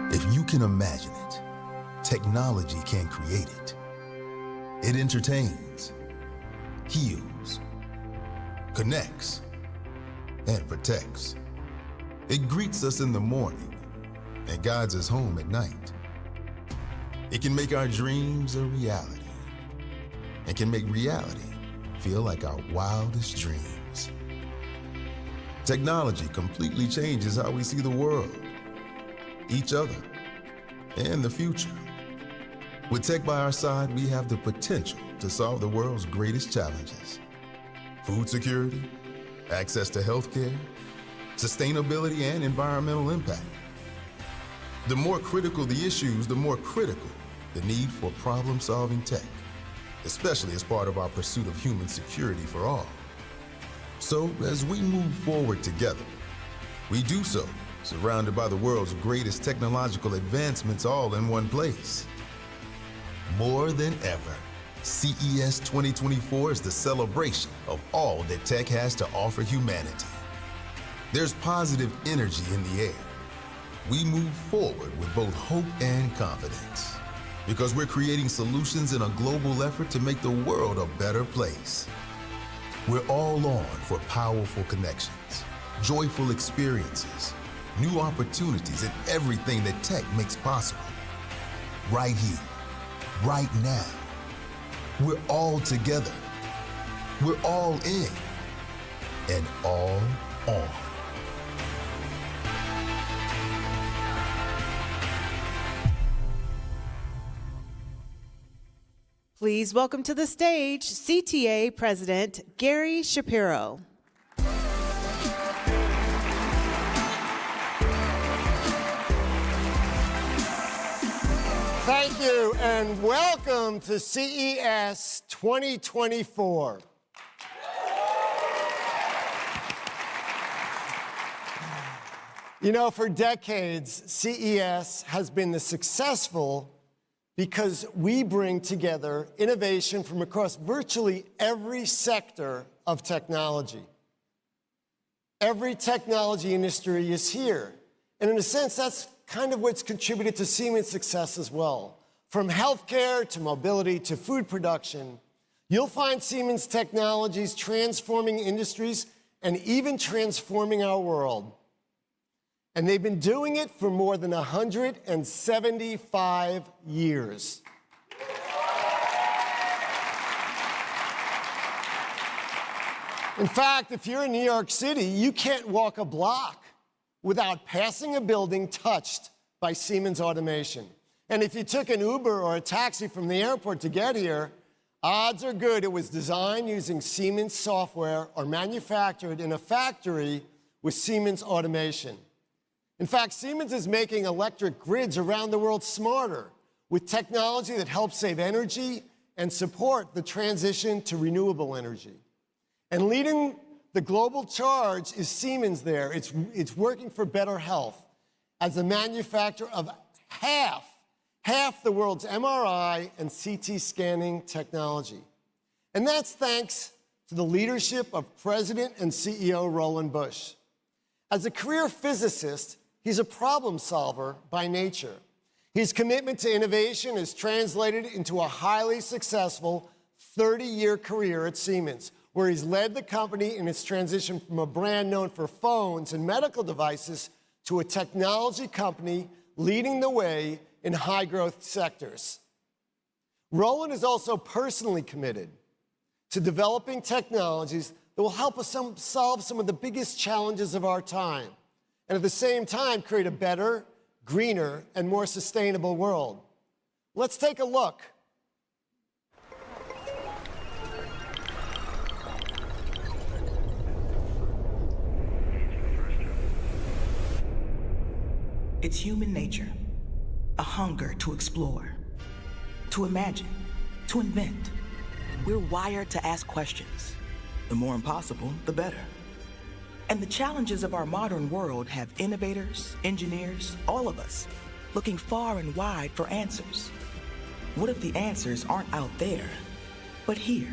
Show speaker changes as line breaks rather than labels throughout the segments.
If you can imagine it, technology can create it. It entertains, heals, connects, and protects. It greets us in the morning and guides us home at night. It can make our dreams a reality and can make reality feel like our wildest dreams. Technology completely changes how we see the world, each other, and the future. With tech by our side, we have the potential to solve the world's greatest challenges. Food security, access to healthcare, sustainability, and environmental impact. The more critical the issues, the more critical the need for problem-solving tech, especially as part of our pursuit of human security for all. So, as we move forward together, we do so surrounded by the world's greatest technological advancements all in one place. More than ever, CES 2024 is the celebration of all that tech has to offer humanity. There's positive energy in the air. We move forward with both hope and confidence because we're creating solutions in a global effort to make the world a better place. We're all on for powerful connections, joyful experiences, new opportunities, and everything that tech makes possible. Right here, right now. We're all together. We're all in and all on.
Please welcome to the stage CTA President Gary Shapiro.
Thank you, and welcome to CES 2024. You know, for decades, CES has been successful because we bring together innovation from across virtually every sector of technology. Every technology industry is here, and in a sense, that's kind of what's contributed to Siemens' success as well. From healthcare to mobility to food production, you'll find Siemens technologies transforming industries and even transforming our world. And they've been doing it for more than 175 years. In fact, if you're in New York City, you can't walk a block without passing a building touched by Siemens automation. And if you took an Uber or a taxi from the airport to get here, odds are good it was designed using Siemens software or manufactured in a factory with Siemens automation. In fact, Siemens is making electric grids around the world smarter with technology that helps save energy and support the transition to renewable energy. And leading the global charge is Siemens there. It's working for better health as the manufacturer of half the world's MRI and CT scanning technology. And that's thanks to the leadership of President and CEO Roland Busch. As a career physicist, he's a problem solver by nature. His commitment to innovation is translated into a highly successful 30-year career at Siemens, where he's led the company in its transition from a brand known for phones and medical devices to a technology company leading the way in high-growth sectors. Roland is also personally committed to developing technologies that will help us solve some of the biggest challenges of our time, and at the same time create a better, greener, and more sustainable world. Let's take a look.
It's human nature, a hunger to explore, to imagine, to invent. We're wired to ask questions. The more impossible, the better. And the challenges of our modern world have innovators, engineers, all of us, looking far and wide for answers. What if the answers aren't out there, but here?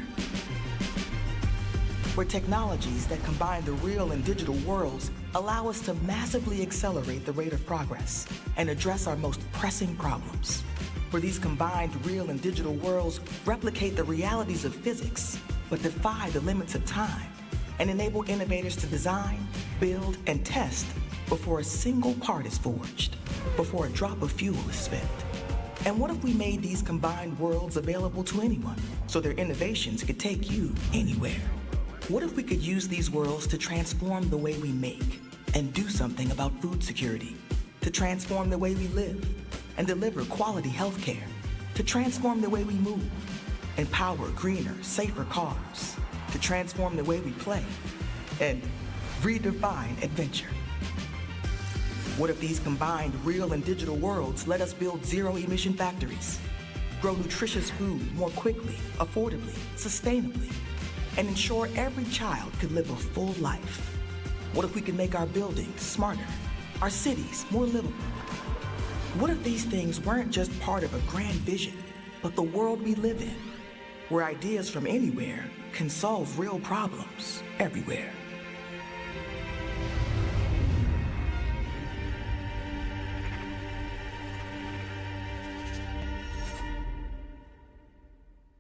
Where technologies that combine the real and digital worlds allow us to massively accelerate the rate of progress and address our most pressing problems. Where these combined real and digital worlds replicate the realities of physics, but defy the limits of time, and enable innovators to design, build, and test before a single part is forged, before a drop of fuel is spent. And what if we made these combined worlds available to anyone, so their innovations could take you anywhere? What if we could use these worlds to transform the way we make and do something about food security, to transform the way we live and deliver quality healthcare, to transform the way we move, empower greener, safer cars, to transform the way we play, and redefine adventure? What if these combined real and digital worlds let us build zero-emission factories, grow nutritious food more quickly, affordably, sustainably, and ensure every child could live a full life? What if we could make our buildings smarter, our cities more livable? What if these things weren't just part of a grand vision, but the world we live in, where ideas from anywhere can solve real problems everywhere?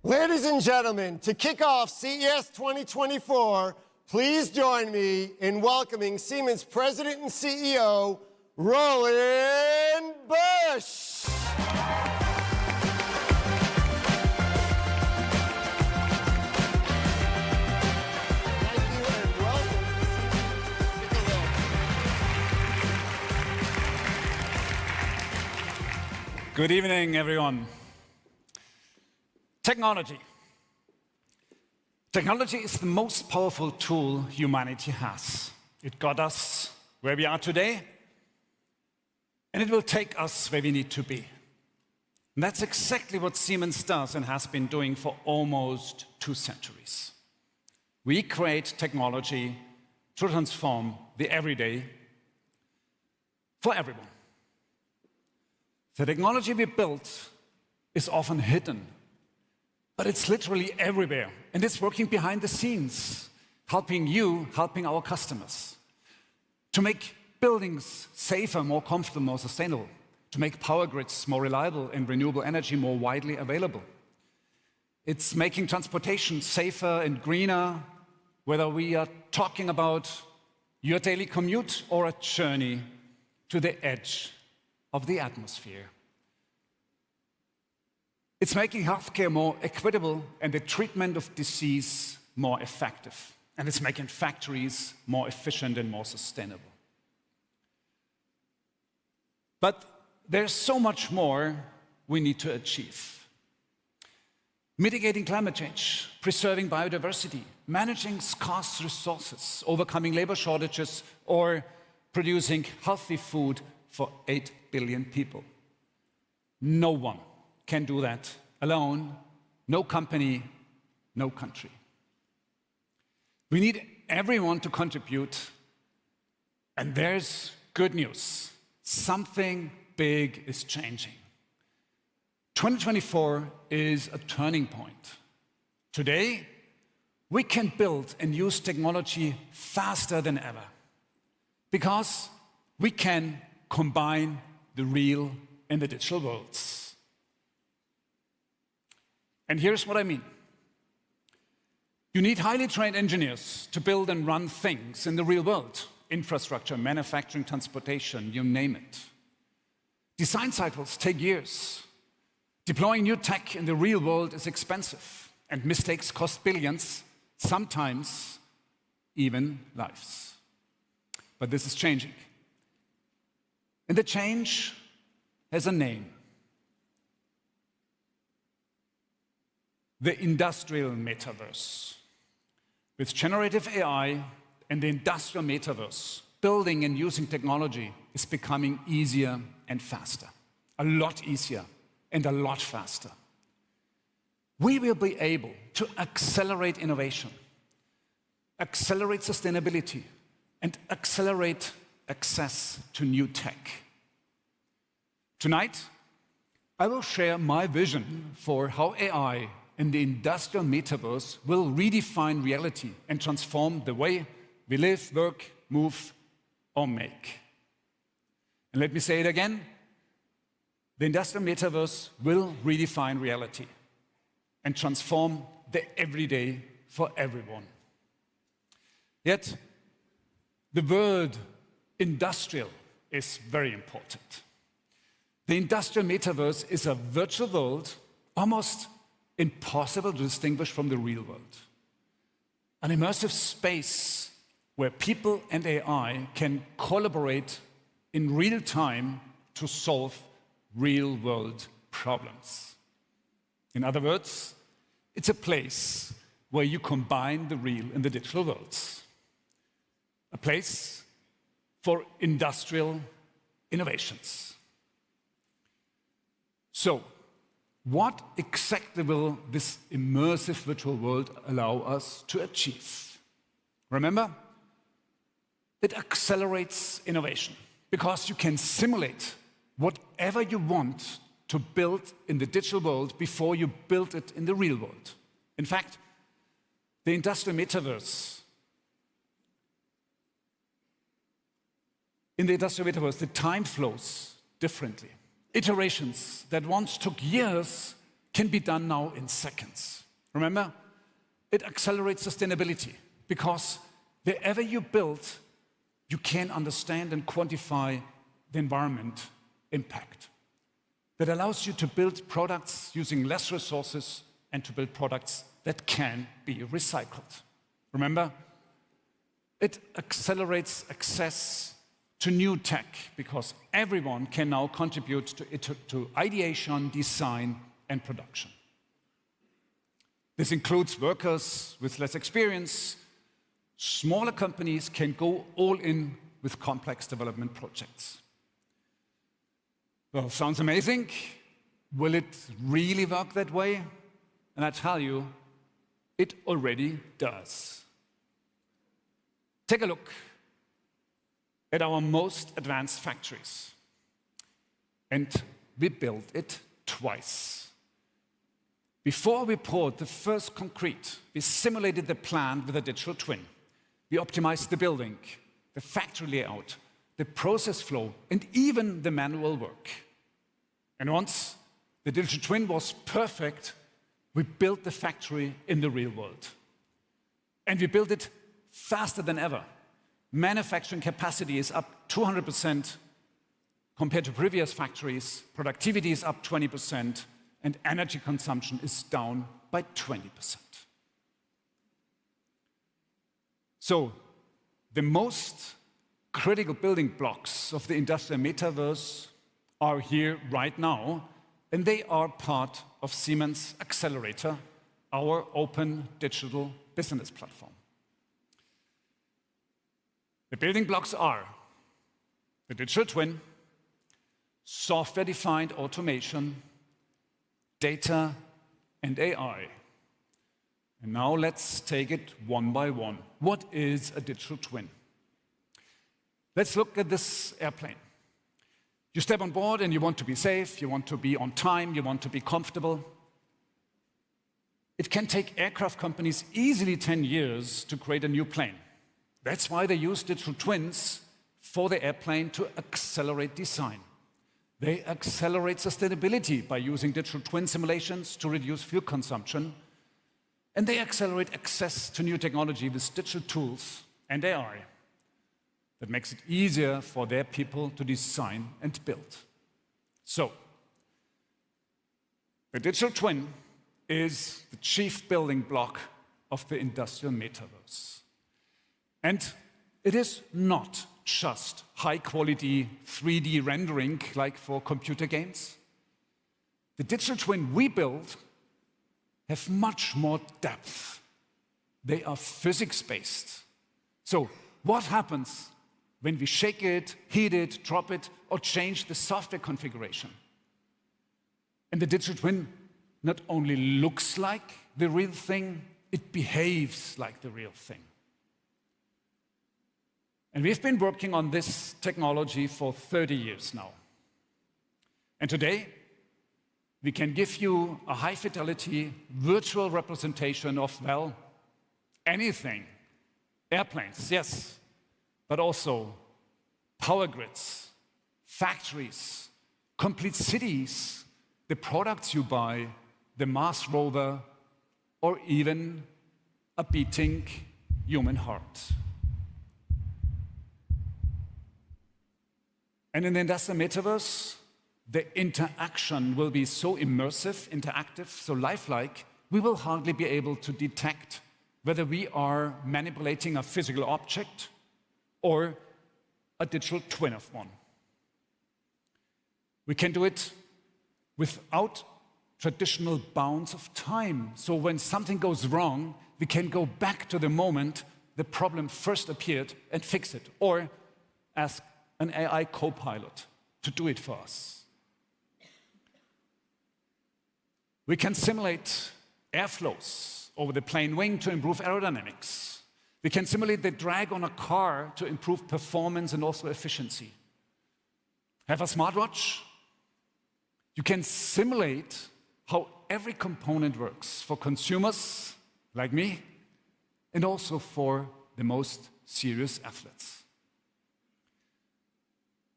Ladies and gentlemen, to kick off CES 2024, please join me in welcoming Siemens President and CEO, Roland Busch. Thank you and welcome.
Good evening, everyone. Technology. Technology is the most powerful tool humanity has. It got us where we are today, and it will take us where we need to be. And that's exactly what Siemens does and has been doing for almost 2 centuries. We create technology to transform the everyday for everyone. The technology we built is often hidden, but it's literally everywhere, and it's working behind the scenes, helping you, helping our customers, to make buildings safer, more comfortable, more sustainable, to make power grids more reliable and renewable energy more widely available. It's making transportation safer and greener, whether we are talking about your daily commute or a journey to the edge of the atmosphere. It's making healthcare more equitable and the treatment of disease more effective. And it's making factories more efficient and more sustainable. But there's so much more we need to achieve. Mitigating climate change, preserving biodiversity, managing scarce resources, overcoming labor shortages, or producing healthy food for 8 billion people. No one can do that alone, no company, no country. We need everyone to contribute, and there's good news. Something big is changing. 2024 is a turning point. Today, we can build and use technology faster than ever because we can combine the real in the digital worlds. And here's what I mean. You need highly trained engineers to build and run things in the real world. Infrastructure, manufacturing, transportation, you name it. Design cycles take years. Deploying new tech in the real world is expensive, and mistakes cost billions, sometimes even lives. But this is changing. And the change has a name. The industrial metaverse. With generative AI and the industrial metaverse, building and using technology is becoming easier and faster. A lot easier and a lot faster. We will be able to accelerate innovation, accelerate sustainability, and accelerate access to new tech. Tonight, I will share my vision for how AI and the industrial metaverse will redefine reality and transform the way we live, work, move, or make. And let me say it again, the industrial metaverse will redefine reality and transform the everyday for everyone. Yet, the word industrial is very important. The industrial metaverse is a virtual world, almost impossible to distinguish from the real world. An immersive space where people and AI can collaborate in real time to solve real-world problems. In other words, it's a place where you combine the real and the digital worlds. A place for industrial innovations. So, what exactly will this immersive virtual world allow us to achieve? Remember, it accelerates innovation because you can simulate whatever you want to build in the digital world before you build it in the real world. In fact, the industrial metaverse, in the industrial metaverse, the time flows differently. Iterations that once took years can be done now in seconds. Remember, it accelerates sustainability because wherever you build, you can understand and quantify the environment impact. That allows you to build products using less resources and to build products that can be recycled. Remember, it accelerates access to new tech because everyone can now contribute to ideation, design, and production. This includes workers with less experience. Smaller companies can go all in with complex development projects. Well, sounds amazing. Will it really work that way? And I tell you, it already does. Take a look at our most advanced factories. And we built it twice. Before we poured the first concrete, we simulated the plant with a digital twin. We optimized the building, the factory layout, the process flow, and even the manual work. And once the digital twin was perfect, we built the factory in the real world. And we built it faster than ever. Manufacturing capacity is up 200% compared to previous factories. Productivity is up 20%, and energy consumption is down by 20%. So, the most critical building blocks of the industrial metaverse are here right now, and they are part of Siemens Accelerator, our open digital business platform. The building blocks are the digital twin, software-defined automation, data, and AI. And now let's take it one by one. What is a digital twin? Let's look at this airplane. You step on board and you want to be safe, you want to be on time, you want to be comfortable. It can take aircraft companies easily 10 years to create a new plane. That's why they use digital twins for the airplane to accelerate design. They accelerate sustainability by using digital twin simulations to reduce fuel consumption. And they accelerate access to new technology with digital tools and AI that makes it easier for their people to design and build. So, the digital twin is the chief building block of the industrial metaverse. And it is not just high-quality 3D rendering like for computer games. The digital twin we build have much more depth. They are physics-based. So what happens when we shake it, heat it, drop it, or change the software configuration? And the digital twin not only looks like the real thing, it behaves like the real thing. And we've been working on this technology for 30 years now. And today, we can give you a high-fidelity virtual representation of, well, anything. Airplanes, yes, but also power grids, factories, complete cities, the products you buy, the Mars rover, or even a beating human heart. And in the industrial metaverse, the interaction will be so immersive, interactive, so lifelike, we will hardly be able to detect whether we are manipulating a physical object or a digital twin of one. We can do it without traditional bounds of time. So when something goes wrong, we can go back to the moment the problem first appeared and fix it, or ask an AI co-pilot to do it for us. We can simulate airflows over the plane wing to improve aerodynamics. We can simulate the drag on a car to improve performance and also efficiency. Have a smartwatch? You can simulate how every component works for consumers like me and also for the most serious athletes.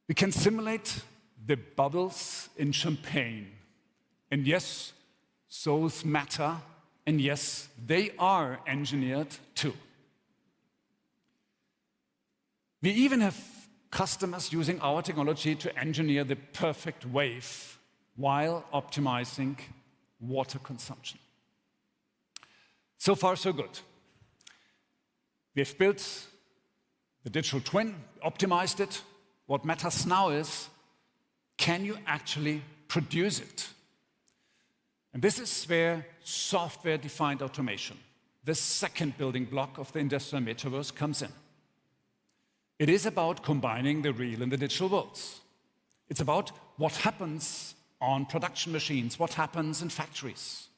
We can simulate the bubbles in champagne. And yes, those matter. And yes, they are engineered too. We even have customers using our technology to engineer the perfect wave while optimizing water consumption. So far, so good. We've built the digital twin, optimized it. What matters now is, can you actually produce it? And this is where software-defined automation, the second building block of the industrial metaverse, comes in. It is about combining the real and the digital worlds. It's about what happens on production machines, what happens in factories.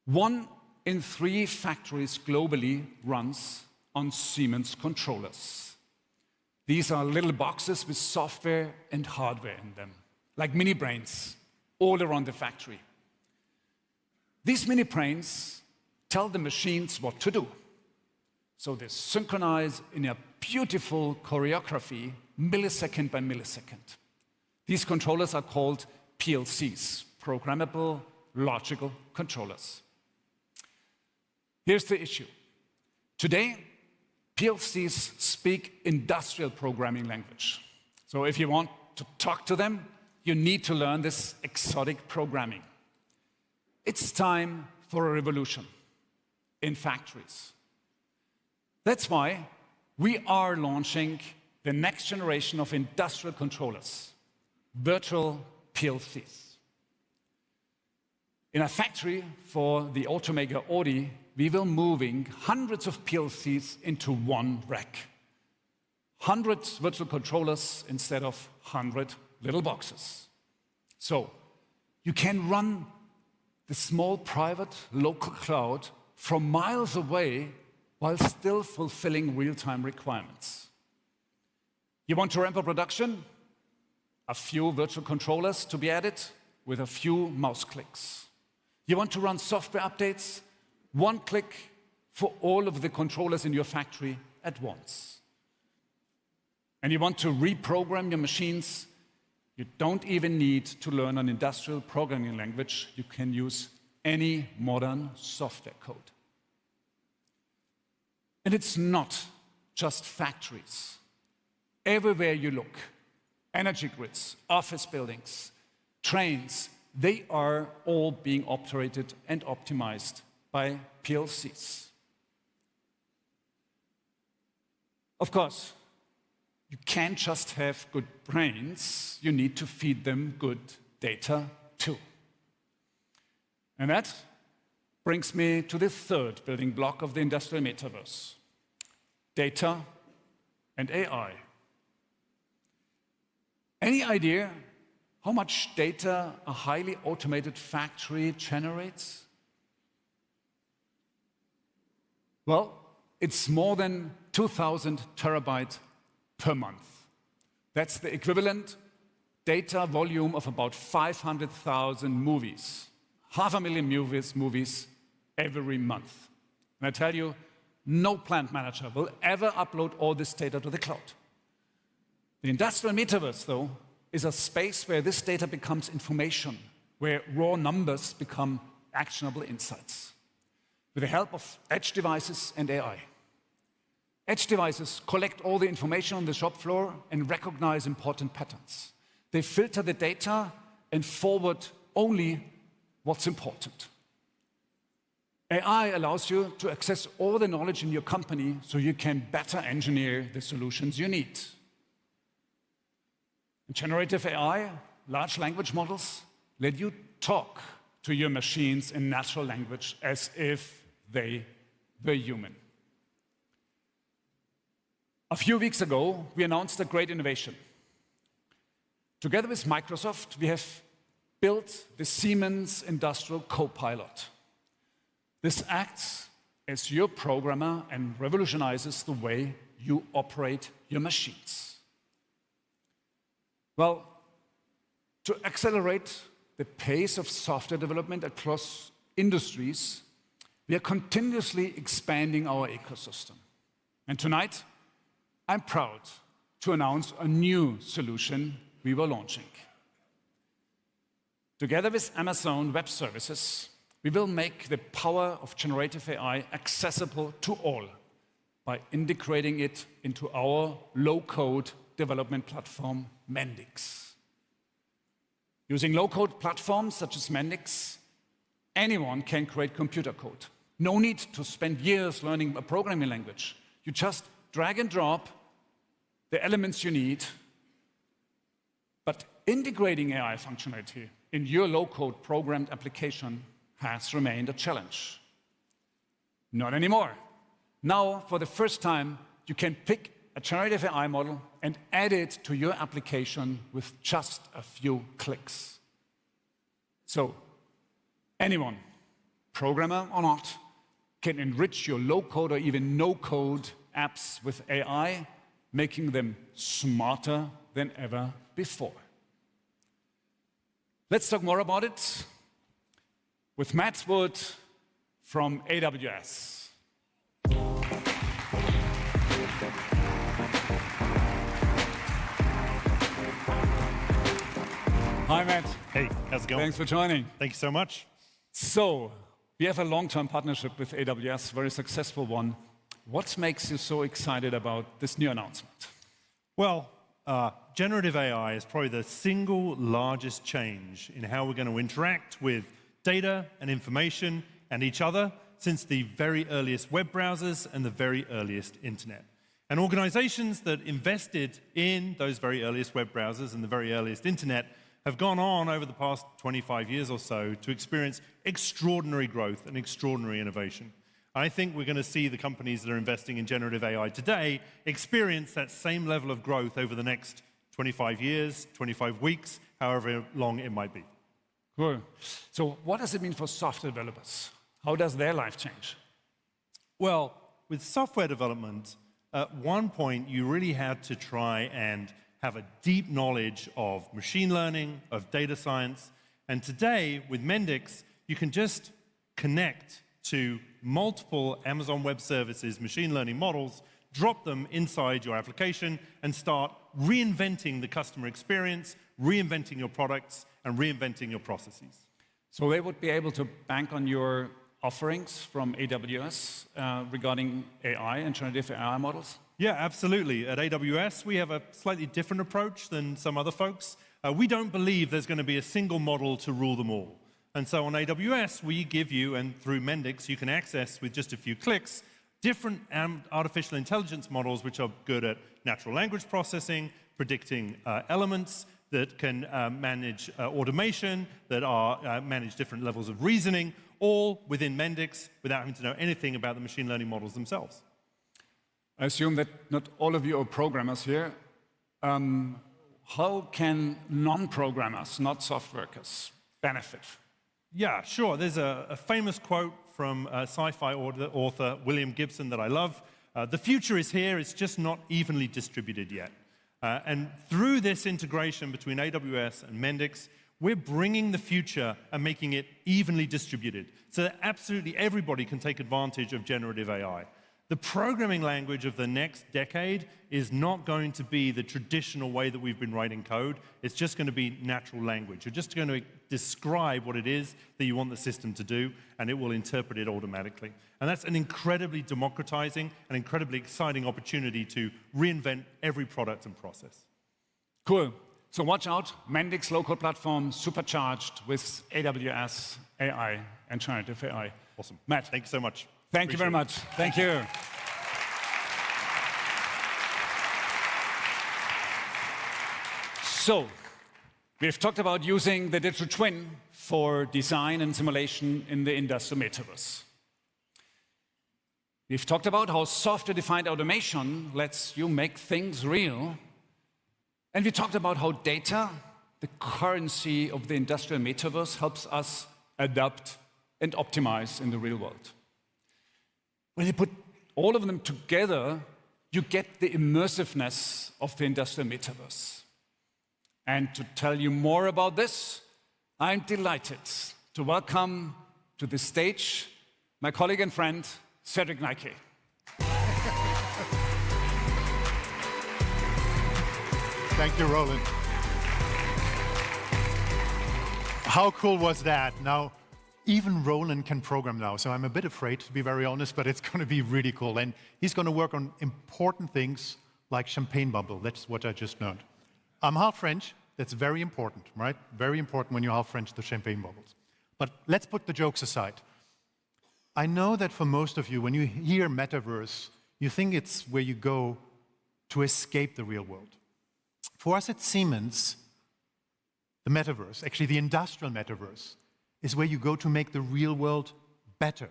1 in 3 factories globally runs on Siemens controllers. These are little boxes with software and hardware in them, like mini brains all around the factory. These mini brains tell the machines what to do. So they synchronize in a beautiful choreography, millisecond by millisecond. These controllers are called PLCs, programmable logical controllers. Here's the issue. Today, PLCs speak industrial programming language. So if you want to talk to them, you need to learn this exotic programming. It's time for a revolution in factories. That's why we are launching the next generation of industrial controllers, virtual PLCs. In a factory for the automaker Audi, we will moving hundreds of PLCs into one rack. 100 virtual controllers instead of 100 little boxes. So you can run the small private local cloud from miles away while still fulfilling real-time requirements. You want to ramp up production? A few virtual controllers to be added with a few mouse clicks. You want to run software updates? 1 click for all of the controllers in your factory at once. And you want to reprogram your machines? You don't even need to learn an industrial programming language. You can use any modern software code. And it's not just factories. Everywhere you look, energy grids, office buildings, trains, they are all being operated and optimized by PLCs. Of course, you can't just have good brains, you need to feed them good data too. And that brings me to the third building block of the industrial metaverse: data and AI. Any idea how much data a highly automated factory generates? Well, it's more than 2,000 terabytes per month. That's the equivalent data volume of about 500,000 movies. 500,000 movies every month. And I tell you, no plant manager will ever upload all this data to the cloud. The industrial metaverse, though, is a space where this data becomes information, where raw numbers become actionable insights, with the help of edge devices and AI. Edge devices collect all the information on the shop floor and recognize important patterns. They filter the data and forward only what's important. AI allows you to access all the knowledge in your company so you can better engineer the solutions you need. Generative AI, large language models, let you talk to your machines in natural language as if they were human. A few weeks ago, we announced a great innovation. Together with Microsoft, we have built the Siemens Industrial Copilot. This acts as your programmer and revolutionizes the way you operate your machines. Well, to accelerate the pace of software development across industries, we are continuously expanding our ecosystem. And tonight, I'm proud to announce a new solution we were launching. Together with Amazon Web Services, we will make the power of generative AI accessible to all by integrating it into our low-code development platform, Mendix. Using low-code platforms such as Mendix, anyone can create computer code. No need to spend years learning a programming language. You just drag and drop the elements you need, but integrating AI functionality in your low-code programmed application has remained a challenge. Not anymore. Now, for the first time, you can pick a generative AI model and add it to your application with just a few clicks. So, anyone, programmer or not, can enrich your low-code or even no-code apps with AI, making them smarter than ever before. Let's talk more about it with Matt Wood from AWS. Hi, Matt.
Hey, how's it going?
Thanks for joining.
Thank you so much.
So, we have a long-term partnership with AWS, very successful one. What makes you so excited about this new announcement?
Well, generative AI is probably the single largest change in how we're going to interact with data and information and each other since the very earliest web browsers and the very earliest internet. And organizations that invested in those very earliest web browsers and the very earliest internet have gone on over the past 25 years or so to experience extraordinary growth and extraordinary innovation. I think we're going to see the companies that are investing in generative AI today experience that same level of growth over the next 25 years, 25 weeks, however long it might be.
Cool. So what does it mean for software developers? How does their life change?
Well, with software development, at one point you really had to try and have a deep knowledge of machine learning, of data science, and today with Mendix, you can just connect to multiple Amazon Web Services machine learning models drop them inside your application, and start reinventing the customer experience, reinventing your products, and reinventing your processes.
So they would be able to bank on your offerings from AWS regarding AI and generative AI models?
Yeah, absolutely. At AWS, we have a slightly different approach than some other folks. We don't believe there's going to be a single model to rule them all. And so on AWS, we give you, and through Mendix, you can access with just a few clicks, different artificial intelligence models which are good at natural language processing, predicting elements, that can manage automation, that manage different levels of reasoning, all within Mendix without having to know anything about the machine learning models themselves.
I assume that not all of you are programmers here. How can non-programmers, not software workers, benefit?
Yeah, sure. There's a famous quote from sci-fi author William Gibson that I love. The future is here, it's just not evenly distributed yet. And through this integration between AWS and Mendix, we're bringing the future and making it evenly distributed so that absolutely everybody can take advantage of generative AI. The programming language of the next decade is not going to be the traditional way that we've been writing code. It's just going to be natural language. You're just going to describe what it is that you want the system to do, and it will interpret it automatically. And that's an incredibly democratizing and incredibly exciting opportunity to reinvent every product and process.
Cool. So watch out, Mendix local platform supercharged with AWS AI and generative AI.
Awesome.
Matt.
Thank you so much.
Thank you very much. Thank you. So, we've talked about using the digital twin for design and simulation in the industrial metaverse. We've talked about how software-defined automation lets you make things real. And we talked about how data, the currency of the industrial metaverse, helps us adapt and optimize in the real world. When you put all of them together, you get the immersiveness of the industrial metaverse. And to tell you more about this, I'm delighted to welcome to the stage my colleague and friend, Cedric Nike.
Thank you, Roland. How cool was that? Now, even Roland can program now, so I'm a bit afraid, to be very honest, but it's going to be really cool. And he's going to work on important things like champagne bubble. That's what I just learned. I'm half French. That's very important, right? Very important when you're half French, the champagne bubbles. But let's put the jokes aside. I know that for most of you, when you hear Metaverse, you think it's where you go to escape the real world. For us at Siemens, the Metaverse, actually the industrial Metaverse, is where you go to make the real world better.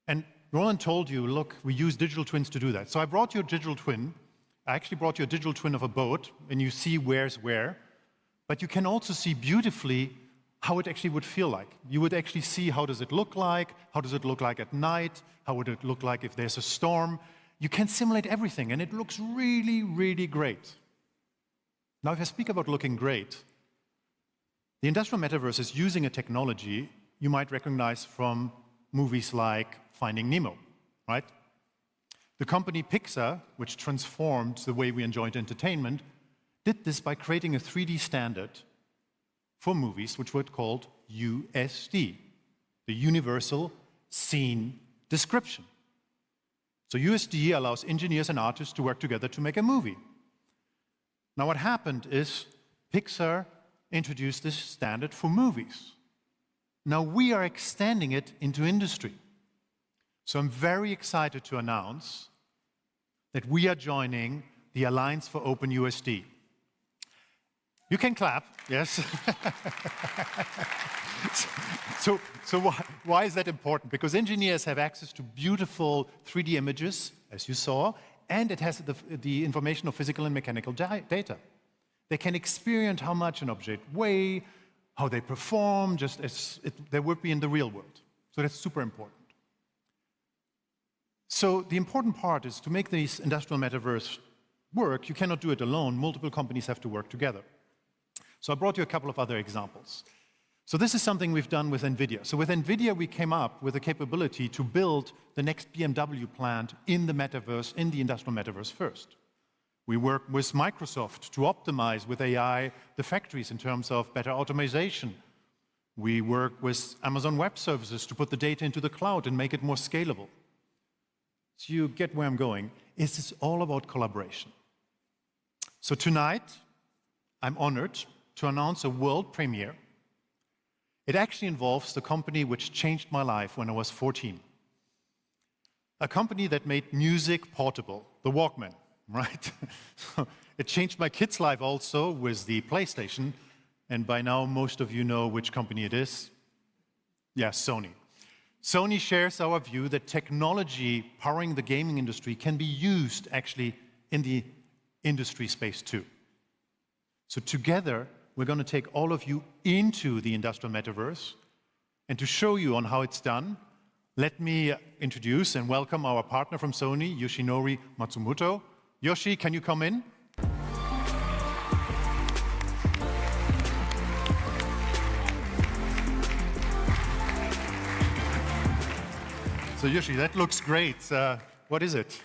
And Roland told you, look, we use digital twins to do that. So I brought you a digital twin. I actually brought you a digital twin of a boat, and you see where's where. But you can also see beautifully how it actually would feel like. You would actually see how does it look like at night, how would it look like if there's a storm. You can simulate everything, and it looks really, really great. Now, if I speak about looking great, the industrial metaverse is using a technology you might recognize from movies like Finding Nemo, right? The company Pixar, which transformed the way we enjoyed entertainment, did this by creating a 3D standard for movies, which were called USD, the Universal Scene Description. So USD allows engineers and artists to work together to make a movie. Now what happened is Pixar introduced this standard for movies. Now we are extending it into industry. So I'm very excited to announce that we are joining the Alliance for Open USD. You can clap, yes. So why is that important? Because engineers have access to beautiful 3D images, as you saw, and it has the information of physical and mechanical data. They can experience how much an object weighs, how they perform, just as they would be in the real world. So that's super important. So the important part is to make this industrial metaverse work, you cannot do it alone. Multiple companies have to work together. So I brought you a couple of other examples. So this is something we've done with NVIDIA. So with NVIDIA, we came up with the capability to build the next BMW plant in the metaverse, in the industrial metaverse first. We work with Microsoft to optimize with AI the factories in terms of better automation. We work with Amazon Web Services to put the data into the cloud and make it more scalable. So you get where I'm going. This is all about collaboration. So tonight, I'm honored to announce a world premiere. It actually involves the company which changed my life when I was 14. A company that made music portable, the Walkman, right? It changed my kid's life also with the PlayStation, and by now most of you know which company it is. Yes, Sony. Sony shares our view that technology powering the gaming industry can be used actually in the industry space too. So together, we're going to take all of you into the industrial metaverse, and to show you on how it's done, let me introduce and welcome our partner from Sony, Yoshinori Matsumoto. Yoshi, can you come in? So Yoshi, that looks great. What is it?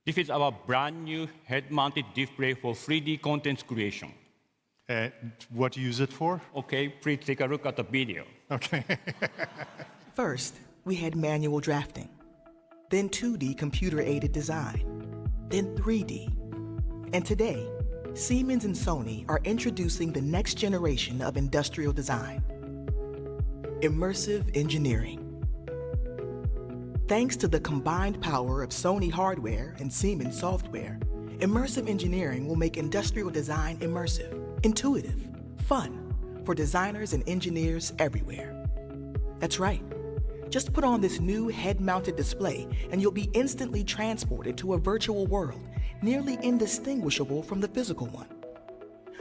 This is our brand new head-mounted display for 3D content creation.
What do you use it for?
Okay, please take a look at the video.
Okay.
First, we had manual drafting, then 2D computer-aided design, then 3D. And today, Siemens and Sony are introducing the next generation of industrial design, immersive engineering. Thanks to the combined power of Sony hardware and Siemens software, immersive engineering will make industrial design immersive, intuitive, fun for designers and engineers everywhere. That's right. Just put on this new head-mounted display and you'll be instantly transported to a virtual world, nearly indistinguishable from the physical one.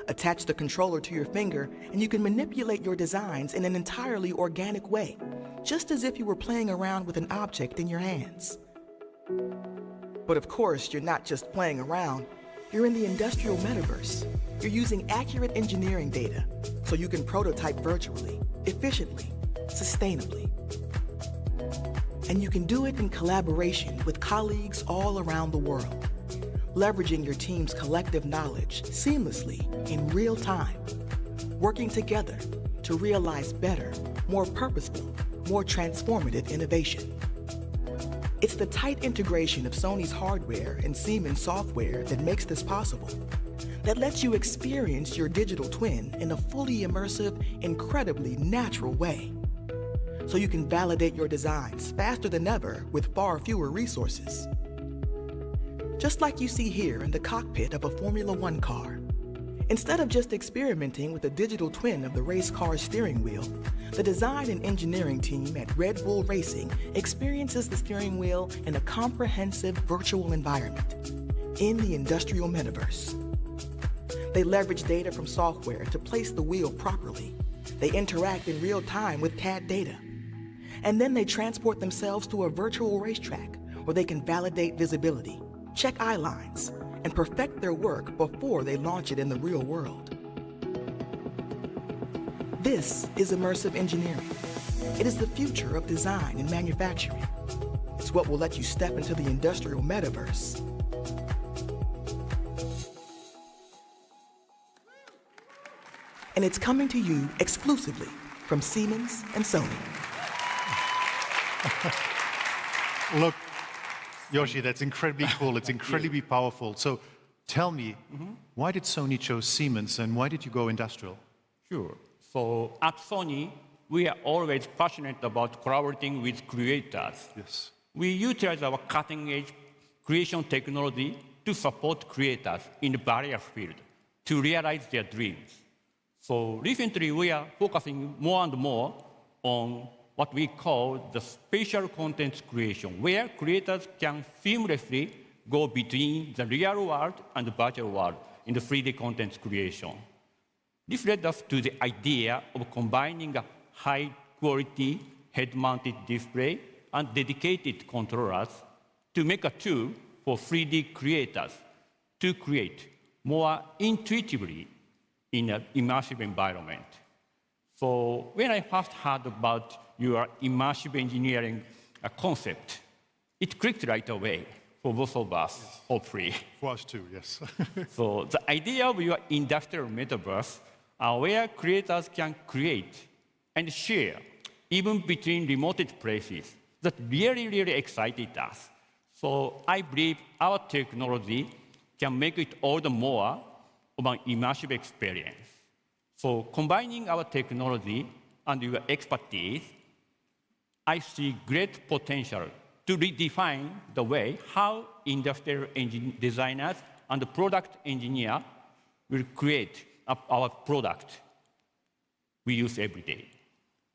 Attach the controller to your finger and you can manipulate your designs in an entirely organic way, just as if you were playing around with an object in your hands. But of course, you're not just playing around, you're in the industrial metaverse. You're using accurate engineering data so you can prototype virtually, efficiently, sustainably. And you can do it in collaboration with colleagues all around the world, leveraging your team's collective knowledge seamlessly in real time, working together to realize better, more purposeful, more transformative innovation. It's the tight integration of Sony's hardware and Siemens software that makes this possible, that lets you experience your digital twin in a fully immersive, incredibly natural way. So you can validate your designs faster than ever with far fewer resources. Just like you see here in the cockpit of a Formula One car. Instead of just experimenting with a digital twin of the race car's steering wheel, the design and engineering team at Red Bull Racing experiences the steering wheel in a comprehensive virtual environment, in the industrial metaverse. They leverage data from software to place the wheel properly. They interact in real time with CAD data. And then they transport themselves to a virtual racetrack where they can validate visibility, check eye lines, and perfect their work before they launch it in the real world. This is immersive engineering. It is the future of design and manufacturing. It's what will let you step into the industrial metaverse. And it's coming to you exclusively from Siemens and Sony.
Look, Yoshi, that's incredibly cool. It's incredibly powerful. So tell me, why did Sony choose Siemens and why did you go industrial?
Sure. So at Sony, we are always passionate about collaborating with creators.
Yes.
We utilize our cutting-edge creation technology to support creators in the various fields to realize their dreams. So recently, we are focusing more and more on what we call the spatial content creation, where creators can seamlessly go between the real world and the virtual world in the 3D content creation. This led us to the idea of combining a high-quality head-mounted display and dedicated controllers to make a tool for 3D creators to create more intuitively in an immersive environment. So when I first heard about your immersive engineering concept, it clicked right away for both of us, hopefully.
For us too, yes.
So the idea of your industrial metaverse where creators can create and share even between remote places, that really, really excited us. So I believe our technology can make it all the more of an immersive experience. So combining our technology and your expertise, I see great potential to redefine the way how industrial designers and product engineers will create our product we use every day.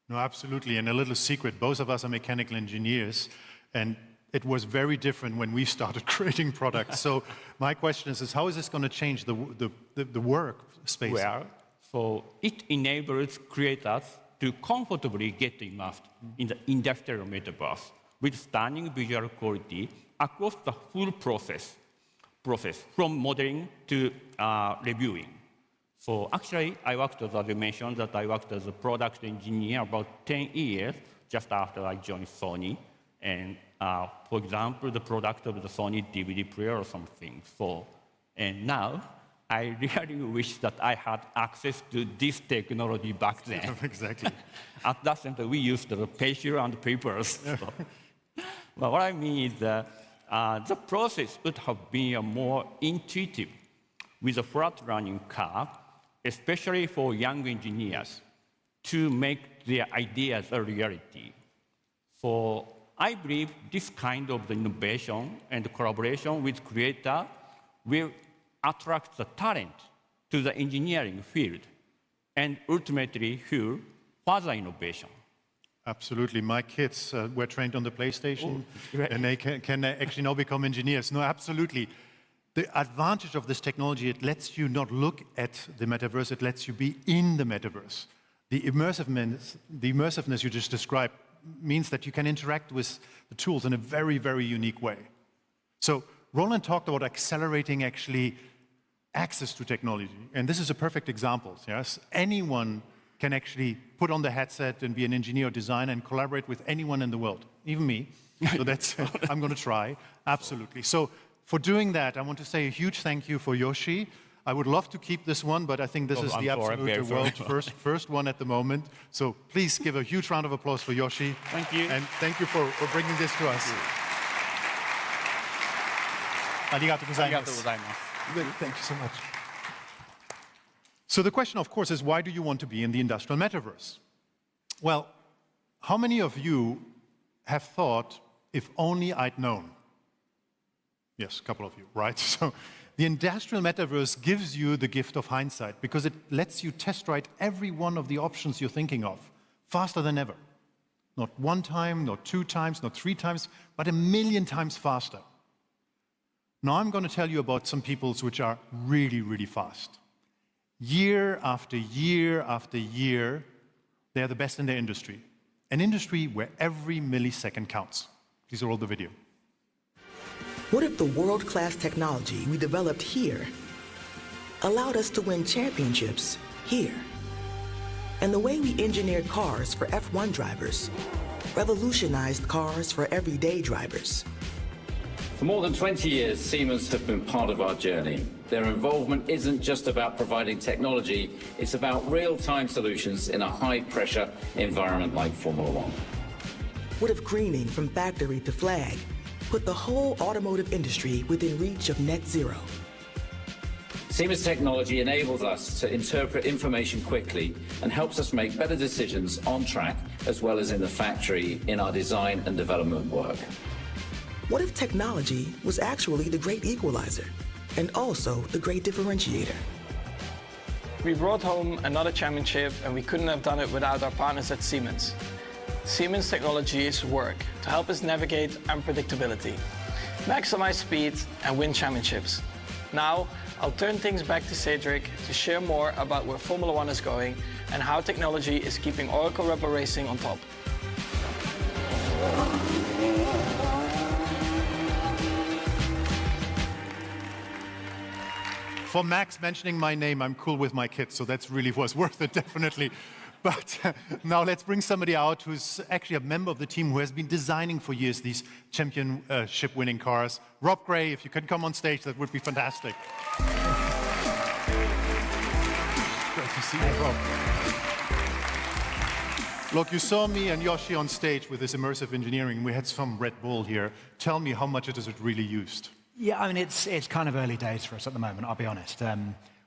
No, absolutely. And a little secret, both of us are mechanical engineers, and it was very different when we started creating products. So my question is how is this going to change the work space?
Well, so it enables creators to comfortably get immersed in the industrial metaverse with stunning visual quality across the full process from modeling to reviewing. So actually, I worked, as I mentioned, that I worked as a product engineer about 10 years just after I joined Sony. And for example, the product of the Sony DVD player or something. So, and now, I really wish that I had access to this technology back then.
Exactly.
At that center, we used the paper and papers. So. But what I mean is the process would have been more intuitive with a flat-running curve, especially for young engineers, to make their ideas a reality. So I believe this kind of innovation and collaboration with creators will attract the talent to the engineering field and ultimately fuel further innovation.
Absolutely. My kids were trained on the PlayStation, and they can actually now become engineers. No, absolutely. The advantage of this technology, it lets you not look at the metaverse, it lets you be in the metaverse. The immersiveness you just described means that you can interact with the tools in a very, very unique way. So Roland talked about accelerating actually access to technology, and this is a perfect example. Yes, anyone can actually put on the headset and be an engineer or designer and collaborate with anyone in the world, even me. So that's, I'm going to try, absolutely. So for doing that, I want to say a huge thank you for Yoshi. I would love to keep this one, but I think this is the absolute world's first one at the moment. So please give a huge round of applause for Yoshi.
Thank you.
And thank you for bringing this to us. Arigatou gozaimasu. Thank you so much. So the question, of course, is why do you want to be in the industrial metaverse? Well, how many of you have thought, if only I'd known? Yes, a couple of you, right? So the industrial metaverse gives you the gift of hindsight because it lets you test ride every one of the options you're thinking of faster than ever. Not one time, not two times, not three times, but 1,000,000 times faster. Now I'm going to tell you about some peoples which are really, really fast. Year after year after year, they're the best in their industry. An industry where every millisecond counts. These are all the video.
What if the world-class technology we developed here allowed us to win championships here? And the way we engineered cars for F1 drivers revolutionized cars for everyday drivers.
For more than 20 years, Siemens have been part of our journey. Their involvement isn't just about providing technology, it's about real-time solutions in a high-pressure environment like Formula One.
What if greening from factory to flag put the whole automotive industry within reach of net zero?
Siemens technology enables us to interpret information quickly and helps us make better decisions on track as well as in the factory in our design and development work.
What if technology was actually the great equalizer and also the great differentiator?
We brought home another championship, and we couldn't have done it without our partners at Siemens. Siemens technologies work to help us navigate unpredictability, maximize speed, and win championships. Now, I'll turn things back to Cedric to share more about where Formula One is going and how technology is keeping Oracle Rubber Racing on top.
For Max mentioning my name, I'm cool with my kids, so that really was worth it, definitely. But now let's bring somebody out who's actually a member of the team who has been designing for years these championship-winning cars. Rob Gray, if you can come on stage, that would be fantastic. Great to see you, Rob. Look, you saw me and Yoshi on stage with this immersive engineering. We had some Red Bull here. Tell me, how much is it really used?
Yeah, I mean, it's kind of early days for us at the moment, I'll be honest.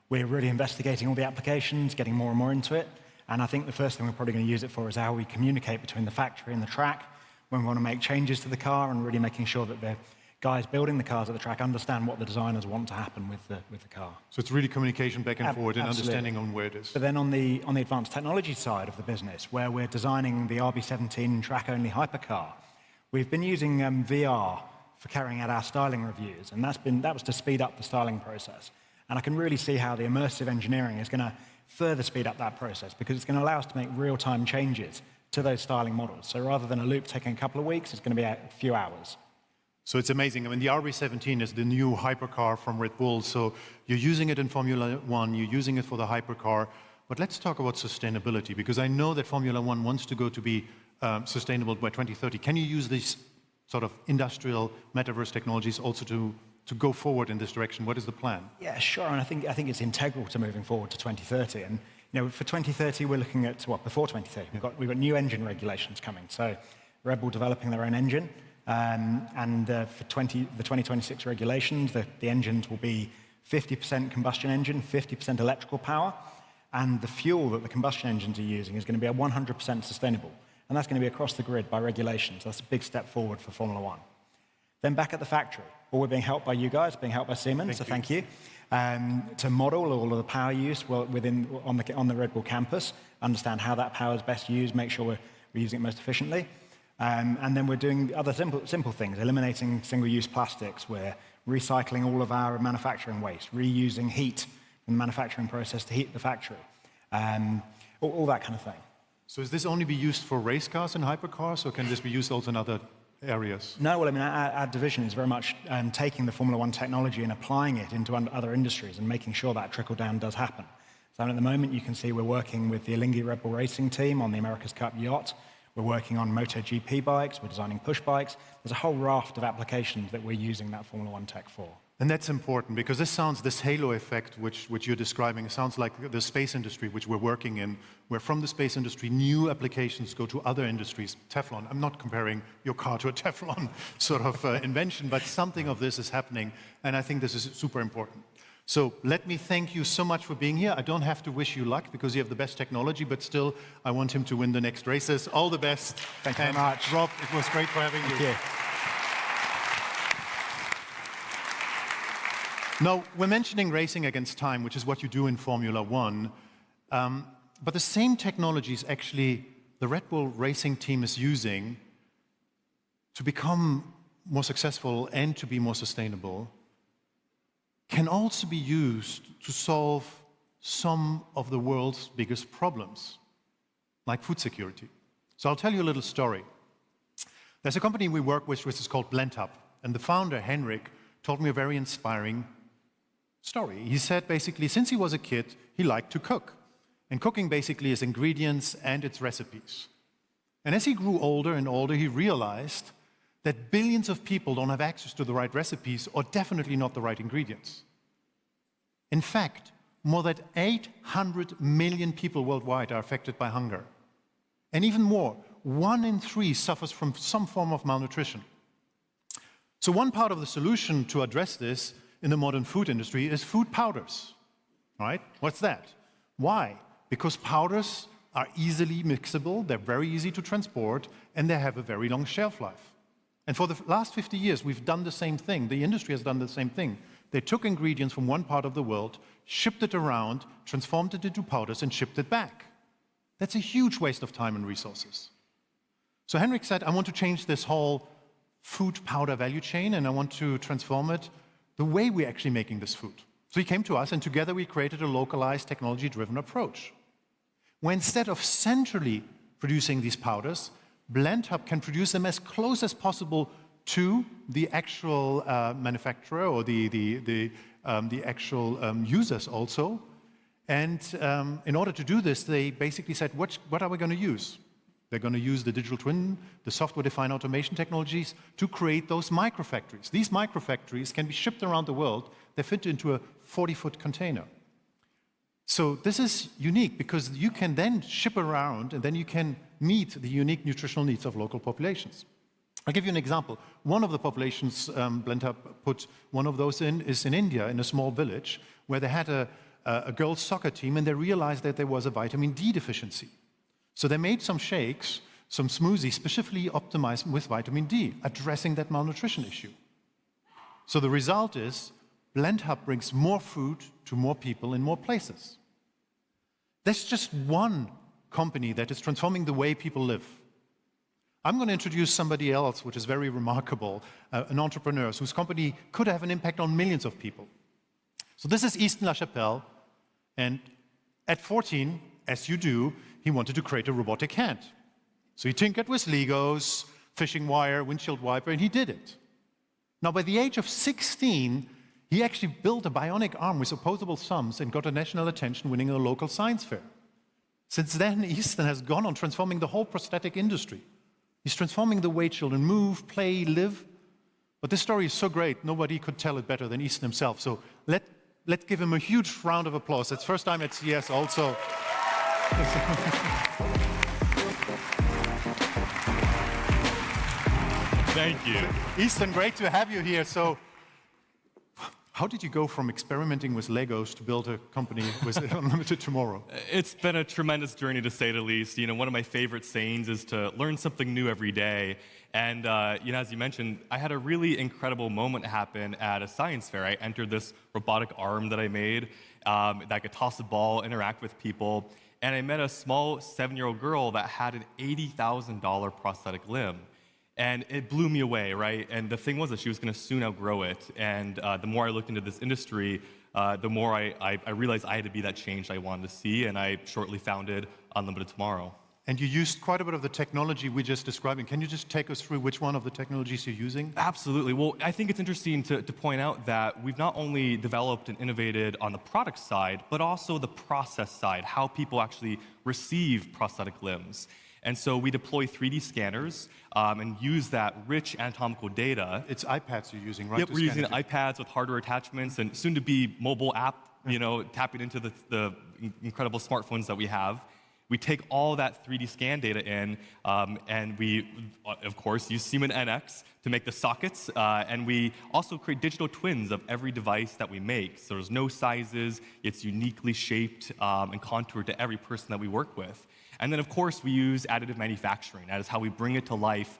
We're really investigating all the applications, getting more and more into it. And I think the first thing we're probably going to use it for is how we communicate between the factory and the track when we want to make changes to the car, and really making sure that the guys building the cars at the track understand what the designers want to happen with the car.
So it's really communication back and forward and
Absolutely.
understanding on where it is.
But then on the advanced technology side of the business, where we're designing the RB17 track-only hypercar, we've been using VR for carrying out our styling reviews, and that was to speed up the styling process. And I can really see how the immersive engineering is going to further speed up that process, because it's going to allow us to make real-time changes to those styling models. So rather than a loop taking a couple of weeks, it's going to be a few hours.
So it's amazing. I mean, the RB17 is the new hypercar from Red Bull. So you're using it in Formula One, you're using it for the hypercar. But let's talk about sustainability, because I know that Formula One wants to go to be sustainable by 2030. Can you use these sort of industrial metaverse technologies also to go forward in this direction? What is the plan?
Yeah, sure. And I think it's integral to moving forward to 2030. And for 2030, we're looking at before 2030, we've got new engine regulations coming. So Red Bull developing their own engine, and for the 2026 regulations, the engines will be 50% combustion engine, 50% electrical power, and the fuel that the combustion engines are using is going to be 100% sustainable. And that's going to be across the grid by regulations. That's a big step forward for Formula One. Then back at the factory, well, we're being helped by you guys, being helped by Siemens, thank you, to model all of the power use on the Red Bull campus, understand how that power is best used, make sure we're using it most efficiently. And then we're doing other simple things, eliminating single-use plastics. We're recycling all of our manufacturing waste, reusing heat in the manufacturing process to heat the factory, all that kind of thing.
So is this only be used for race cars and hypercars, or can this be used also in other areas?
No, well, I mean, our division is very much taking the Formula One technology and applying it into other industries and making sure that trickle-down does happen. So at the moment, you can see we're working with the Alinghi Red Bull Racing team on the America's Cup yacht. We're working on MotoGP bikes. We're designing push bikes. There's a whole raft of applications that we're using that Formula One tech for.
And that's important, because this halo effect which you're describing, sounds like the space industry which we're working in, where from the space industry, new applications go to other industries. Teflon, I'm not comparing your car to a Teflon sort of invention, but something of this is happening, and I think this is super important. So let me thank you so much for being here. I don't have to wish you luck, because you have the best technology, but still, I want him to win the next races. All the best.
Thank you very much.
Rob, it was great for having you.
Thank you.
Now, we're mentioning racing against time, which is what you do in Formula One, but the same technologies actually the Red Bull racing team is using to become more successful and to be more sustainable can also be used to solve some of the world's biggest problems, like food security. So I'll tell you a little story. There's a company we work with which is called BlendHub, and the founder, Henrik, told me a very inspiring story. He said basically, since he was a kid, he liked to cook. And cooking basically is ingredients and its recipes. And as he grew older and older, he realized that billions of people don't have access to the right recipes, or definitely not the right ingredients. In fact, more than 800 million people worldwide are affected by hunger. And even more, 1 in 3 suffers from some form of malnutrition. So one part of the solution to address this in the modern food industry is food powders, right? What's that? Why? Because powders are easily mixable, they're very easy to transport, and they have a very long shelf life. And for the last 50 years, we've done the same thing. The industry has done the same thing. They took ingredients from one part of the world, shipped it around, transformed it into powders, and shipped it back. That's a huge waste of time and resources. So Henrik said, I want to change this whole food powder value chain, and I want to transform it the way we're actually making this food. So he came to us, and together we created a localized, technology-driven approach, where instead of centrally producing these powders, BlendHub can produce them as close as possible to the actual manufacturer or the actual users also, And in order to do this, they basically said, what are we going to use? They're going to use the digital twin, the software-defined automation technologies to create those microfactories. These microfactories can be shipped around the world. They fit into a 40-foot container. So this is unique because you can then ship around and then you can meet the unique nutritional needs of local populations. I'll give you an example. One of the populations BlendHub put one of those in is in India, in a small village, where they had a girls' soccer team and they realized that there was a vitamin D deficiency. So they made some shakes, some smoothies, specifically optimized with vitamin D, addressing that malnutrition issue. So the result is BlendHub brings more food to more people in more places. That's just one company that is transforming the way people live. I'm going to introduce somebody else, which is very remarkable, an entrepreneur whose company could have an impact on millions of people. So this is Easton LaChapelle, and at 14, as you do, he wanted to create a robotic hand. So he tinkered with Legos, fishing wire, windshield wiper, and he did it. Now, by the age of 16, he actually built a bionic arm with opposable thumbs and got a national attention, winning a local science fair. Since then, Easton has gone on transforming the whole prosthetic industry. He's transforming the way children move, play, live. But this story is so great, nobody could tell it better than Easton himself. So let's give him a huge round of applause. It's first time at CES also.
Thank you.
Easton, great to have you here. So, how did you go from experimenting with Legos to build a company with Unlimited Tomorrow?
It's been a tremendous journey, to say the least. You know, one of my favorite sayings is to learn something new every day. And you know, as you mentioned, I had a really incredible moment happen at a science fair. I entered this robotic arm that I made that could toss a ball, interact with people. And I met a small 7-year-old girl that had an $80,000 prosthetic limb. And it blew me away, right? And the thing was that she was going to soon outgrow it. And the more I looked into this industry, the more I realized I had to be that change I wanted to see. And I shortly founded Unlimited Tomorrow.
And you used quite a bit of the technology we just described. Can you just take us through which one of the technologies you're using?
Absolutely. Well, I think it's interesting to point out that we've not only developed and innovated on the product side, but also the process side, how people actually receive prosthetic limbs. And so we deploy 3D scanners and use that rich anatomical data.
It's iPads you're using, right?
Yep, we're using iPads with hardware attachments and soon-to-be mobile app, you know, tapping into the incredible smartphones that we have. We take all that 3D scan data in, and we, of course, use Siemens NX to make the sockets, and we also create digital twins of every device that we make. So there's no sizes, it's uniquely shaped and contoured to every person that we work with. And then, of course, we use additive manufacturing. That is how we bring it to life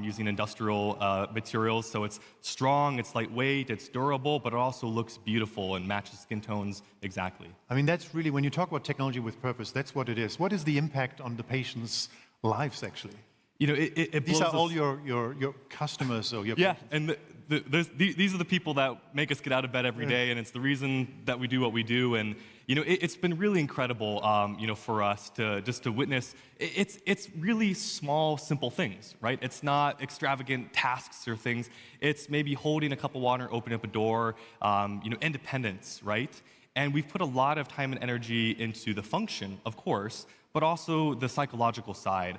using industrial materials. So it's strong, it's lightweight, it's durable, but it also looks beautiful and matches skin tones exactly.
I mean, that's really, when you talk about technology with purpose, that's what it is. What is the impact on the patients' lives, actually?
You know,
these are all your customers or your
patients. And these are the people that make us get out of bed every day, and it's the reason that we do what we do. And you know, it's been really incredible, you know, for us to witness. It's really small, simple things, right? It's not extravagant tasks or things. It's maybe holding a cup of water, opening up a door, you know, independence, right? And we've put a lot of time and energy into the function, of course, but also the psychological side.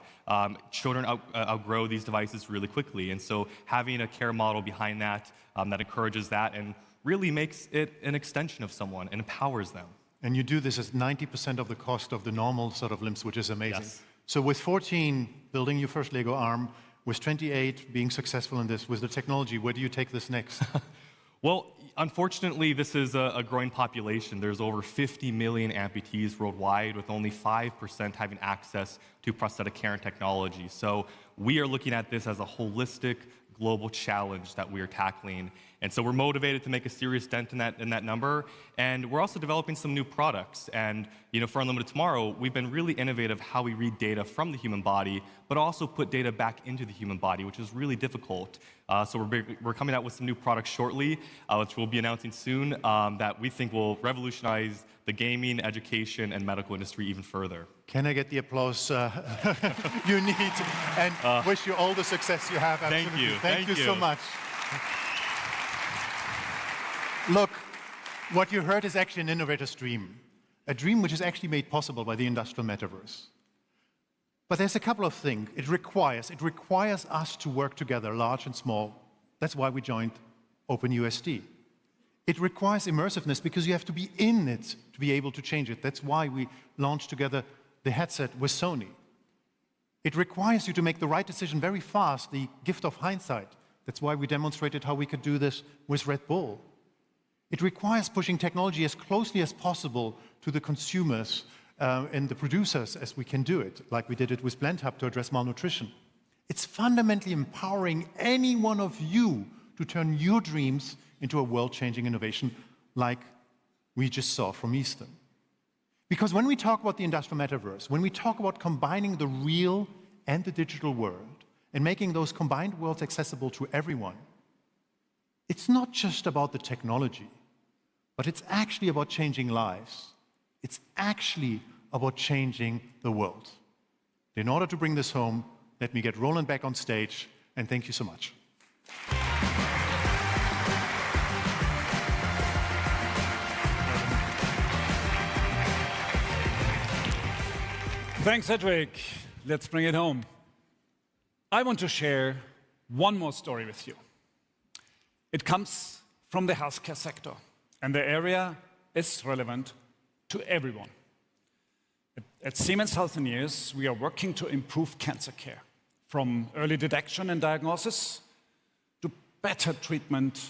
Children outgrow these devices really quickly, and so having a care model behind that that encourages that and really makes it an extension of someone and empowers them.
And you do this at 90% of the cost of the normal sort of limbs, which is amazing.
Yes.
So with 14, building your first Lego arm, with 28, being successful in this, with the technology, where do you take this next?
Well, unfortunately, this is a growing population. There's over 50 million amputees worldwide, with only 5% having access to prosthetic care and technology. So we are looking at this as a holistic, global challenge that we are tackling. And so we're motivated to make a serious dent in that number. And we're also developing some new products. And you know, for Unlimited Tomorrow, we've been really innovative how we read data from the human body, but also put data back into the human body, which is really difficult. So we're coming out with some new products shortly, which we'll be announcing soon, that we think will revolutionize the gaming, education, and medical industry even further.
Can I get the applause you need, and wish you all the success you have. Absolutely.
Thank you.
Thank you so much. Look, what you heard is actually an innovator's dream. a dream which is actually made possible by the industrial metaverse. But there's a couple of things it requires us to work together, large and small. That's why we joined OpenUSD. It requires immersiveness because you have to be in it to be able to change it. That's why we launched together the headset with Sony. It requires you to make the right decision very fast, the gift of hindsight. That's why we demonstrated how we could do this with Red Bull. It requires pushing technology as closely as possible to the consumers and the producers as we can do it, like we did it with BlendHub to address malnutrition. It's fundamentally empowering any one of you to turn your dreams into a world-changing innovation like we just saw from Easton. Because when we talk about the industrial metaverse, when we talk about combining the real and the digital world and making those combined worlds accessible to everyone, it's not just about the technology, but it's actually about changing lives. It's actually about changing the world. In order to bring this home, let me get Roland back on stage, and thank you so much.
Thanks, Cedric. Let's bring it home. I want to share one more story with you. It comes from the healthcare sector, and the area is relevant to everyone. At Siemens Healthineers, we are working to improve cancer care, from early detection and diagnosis to better treatment,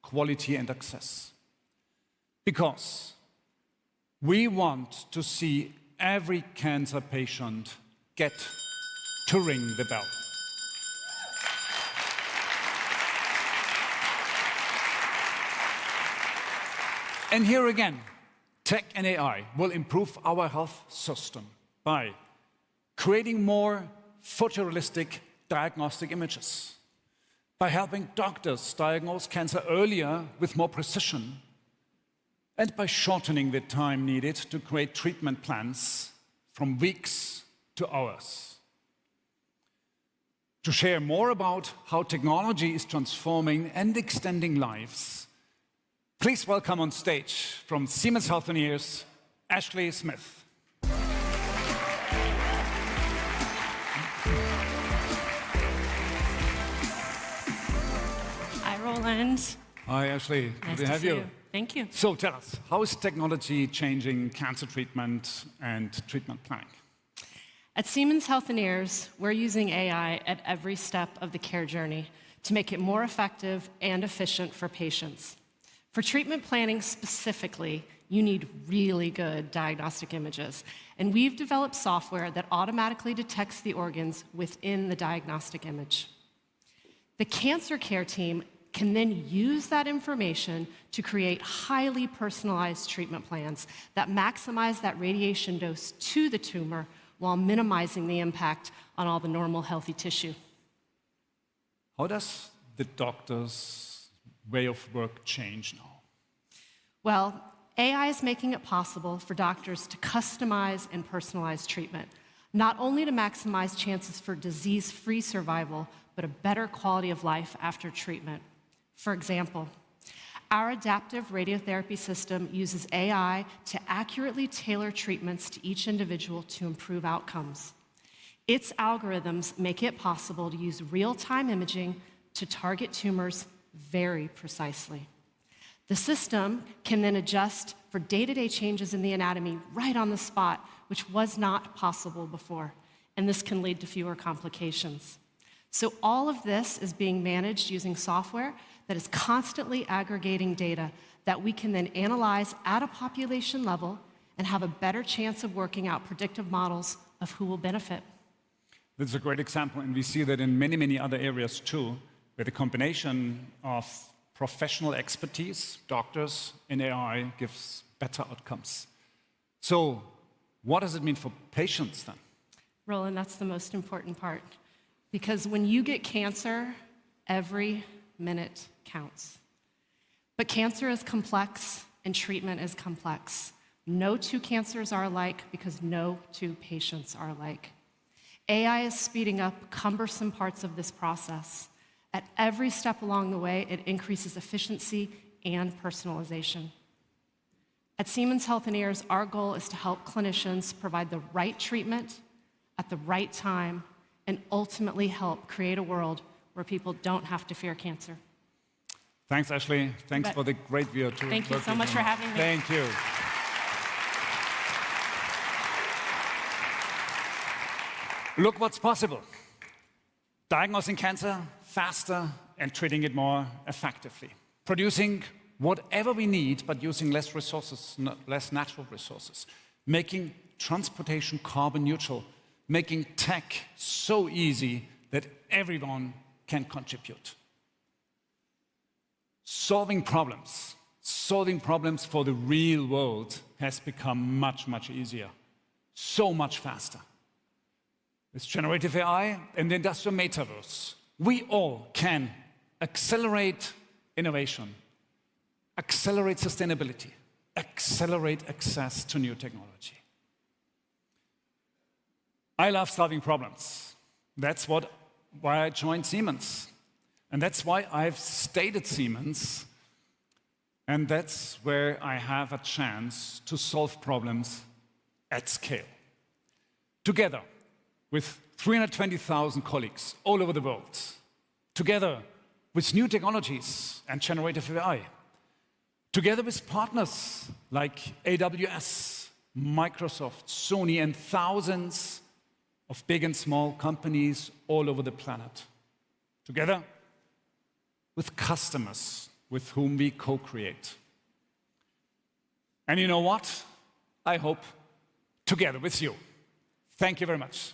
quality and access. Because we want to see every cancer patient get to ring the bell. And here again, tech and AI will improve our health system by creating more photorealistic diagnostic images, by helping doctors diagnose cancer earlier with more precision, and by shortening the time needed to create treatment plans from weeks to hours. To share more about how technology is transforming and extending lives, please welcome on stage from Siemens Healthineers, Ashley Smith.
Hi, Roland.
Hi, Ashley.
Nice
Good to have
see
you.
Thank you.
So tell us, how is technology changing cancer treatment and treatment planning?
At Siemens Healthineers, we're using AI at every step of the care journey to make it more effective and efficient for patients. For treatment planning specifically, you need really good diagnostic images. And we've developed software that automatically detects the organs within the diagnostic image. The cancer care team can then use that information to create highly personalized treatment plans that maximize that radiation dose to the tumor while minimizing the impact on all the normal healthy tissue.
How does the doctor's way of work change now?
Well, AI is making it possible for doctors to customize and personalize treatment, not only to maximize chances for disease-free survival, but a better quality of life after treatment. For example, our adaptive radiotherapy system uses AI to accurately tailor treatments to each individual to improve outcomes. Its algorithms make it possible to use real-time imaging to target tumors very precisely. The system can then adjust for day-to-day changes in the anatomy right on the spot, which was not possible before, and this can lead to fewer complications. So all of this is being managed using software that is constantly aggregating data that we can then analyze at a population level and have a better chance of working out predictive models of who will benefit.
This is a great example, and we see that in many, many other areas too, where the combination of professional expertise, doctors, and AI gives better outcomes. So what does it mean for patients then?
Roland, that's the most important part. Because when you get cancer, every minute counts. But cancer is complex and treatment is complex. No two cancers are alike because no two patients are alike. AI is speeding up cumbersome parts of this process. At every step along the way, it increases efficiency and personalization. At Siemens Healthineers, our goal is to help clinicians provide the right treatment at the right time and ultimately help create a world where people don't have to fear cancer.
Thanks, Ashley. Thanks for the great view.
Thank you so much for having me.
Thank you. Look what's possible. Diagnosing cancer faster and treating it more effectively. Producing whatever we need, but using less resources, less natural resources. Making transportation carbon neutral. Making tech so easy that everyone can contribute. Solving problems for the real world has become much, much easier. So much faster. With generative AI and the industrial metaverse, we all can accelerate innovation, accelerate sustainability, accelerate access to new technology. I love solving problems. That's why I joined Siemens. And that's why I've stayed at Siemens. And that's where I have a chance to solve problems at scale. Together with 320,000 colleagues all over the world. Together with new technologies and generative AI. Together with partners like AWS, Microsoft, Sony, and thousands of big and small companies all over the planet. Together with customers with whom we co-create. And you know what? I hope together with you. Thank you very much.